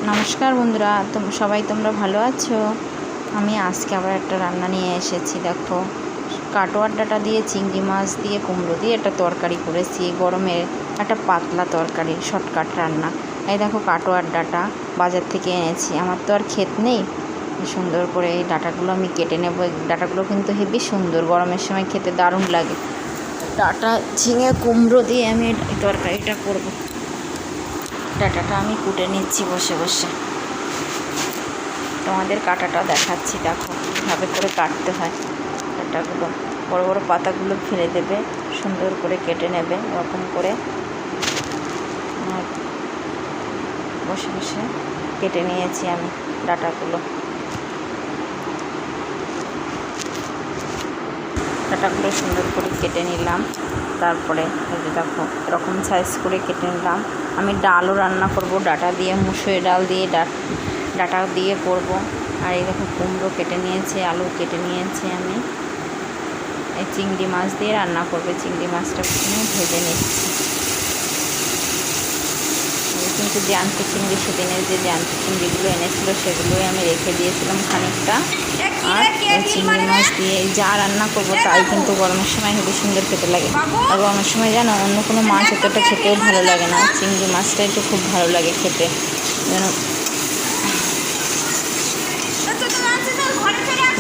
নমস্কার বন্ধুরা, সবাই তোমরা ভালো আছো? আমি আজকে আবার একটা রান্না নিয়ে এসেছি। দেখো, কাটোয়ার ডাঁটা দিয়ে চিংড়ি মাছ দিয়ে কুমড়ো দিয়ে একটা তরকারি করেছি। গরমের একটা পাতলা তরকারি, শর্টকাট রান্না। এই দেখো, কাটোয়ার ডাঁটা বাজার থেকে এনেছি। আমার তো আর ক্ষেত নেই। সুন্দর করে এই ডাঁটাগুলো আমি কেটে নেব। ডাঁটাগুলো কিন্তু হেবি সুন্দর, গরমের সময় খেতে দারুণ লাগে। ডাঁটা ঝিঙে কুমড়ো দিয়ে আমি এই তরকারিটা করবো। ডাঁটাটা আমি কুটে নিচ্ছি বসে বসে, তোমাদের কাটাটা দেখাচ্ছি। দেখো কীভাবে করে কাটতে হয়। ডাঁটাগুলো বড় বড় পাতাগুলো ফেলে দেবে, সুন্দর করে কেটে নেবে এরকম করে। বসে বসে কেটে নিয়েছি আমি ডাঁটাগুলো সুন্দর করে কেটে নিলাম। তারপরে এই যে দেখো, এরকম সাইজ করে কেটে নিলাম। আমি ডালও রান্না করব, ডাঁটা দিয়ে, মুসুরি ডাল দিয়ে ডাঁটা দিয়ে করব। আর এই দেখো, কুমড়ো কেটে নিয়েছি, আলু কেটে নিয়েছি। আমি এই চিংড়ি মাছ দিয়ে রান্না করবে। চিংড়ি মাছটা ভেজে নিচ্ছি। কিন্তু জ্যান্ত চিংড়ি, সেদিনের যে জ্যান্ত চিংড়িগুলো এনেছিল সেগুলোই আমি রেখে দিয়েছিলাম খানিকটা। আর চিংড়ি মাছ দিয়ে যা রান্না করবো তাই কিন্তু গরমের সময় হেবি সুন্দর খেতে লাগে। আর গরমের সময় জানো, অন্য কোনো মাছ এতটা খেতেও ভালো লাগে না, চিংড়ি মাছটা একটু খুব ভালো লাগে খেতে। যেন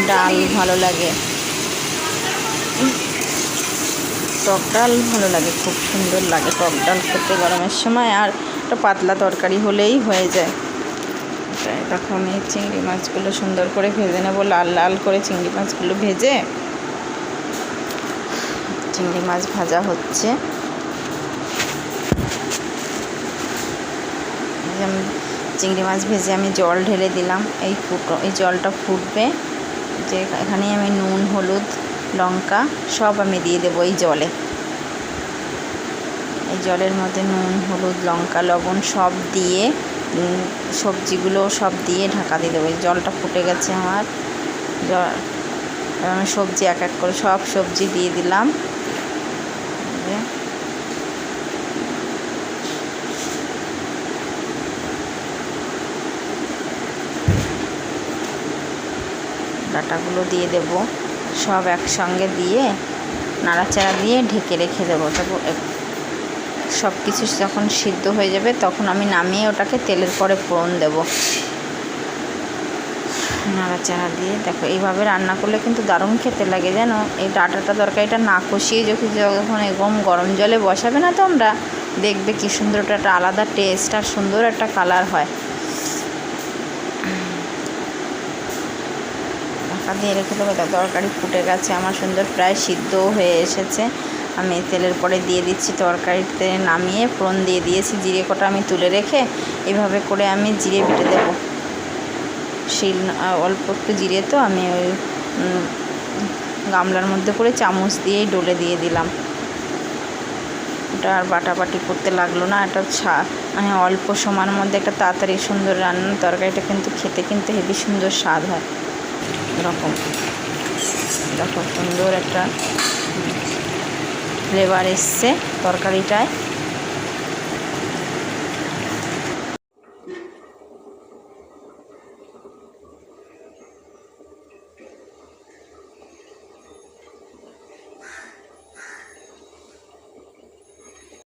ডাল ভালো লাগে, টক ডাল ভালো লাগে, খুব সুন্দর লাগে টক ডাল খেতে গরমের সময়। আর একটা পাতলা তরকারি হলেই হয়ে যায়। দেখো, আমি চিংড়ি মাছগুলো সুন্দর করে ভেজে নেবো, লাল লাল করে চিংড়ি মাছগুলো ভেজে। চিংড়ি মাছ ভাজা হচ্ছে। চিংড়ি মাছ ভেজে আমি জল ঢেলে দিলাম। এই জলটা ফুটবে, যে এখানে আমি নুন, হলুদ, লঙ্কা সব আমি দিয়ে দেবো এই জলে। এই জলের মধ্যে নুন, হলুদ, লঙ্কা, লবণ সব দিয়ে, সবজিগুলো সব দিয়ে ঢাকা দিয়ে দেবো। এই জলটা ফুটে গেছে আমার। আমি সবজি এক এক করে সব সবজি দিয়ে দিলাম। ডাঁটাগুলো দিয়ে দেব, সব একসঙ্গে দিয়ে নাড়াচাড়া দিয়ে ঢেকে রেখে দেবো। তারপর সব কিছু যখন সিদ্ধ হয়ে যাবে তখন আমি নামিয়ে ওটাকে তেলের পরে ফোড়ন দেব। নাড়াচাড়া দিয়ে দেখো, এইভাবে রান্না করলে কিন্তু দারুণ খেতে লাগে জানো। এই ডাঁটাটা তরকারিটা না কষিয়ে যখন একদম গরম জলে বসাবে না তোমরা, দেখবে কি সুন্দর একটা আলাদা টেস্ট আর সুন্দর একটা কালার হয়। ঢাকা দিয়ে রেখে দেবো। তরকারি ফুটে গেছে আমার, সুন্দর প্রায় সিদ্ধও হয়ে এসেছে। আমি তেলের পরে দিয়ে দিচ্ছি, তরকারিতে নামিয়ে ফোড়ন দিয়ে দিয়েছি। জিরে কটা আমি তুলে রেখে এইভাবে করে আমি জিরে বেটে দেবো। অল্প একটু জিরে তো আমি ওই গামলার মধ্যে করে চামচ দিয়েই ডলে দিয়ে দিলাম। ওটা আর বাটাবাটি করতে লাগলো না। এটা মানে অল্প সময়ের মধ্যে একটা তাড়াতাড়ি সুন্দর রান্না। তরকারিটা কিন্তু খেতে কিন্তু হেবি সুন্দর স্বাদ হয়। এরকম দেখো, সুন্দর একটা ফ্লেভার এসছে তরকারিটায়।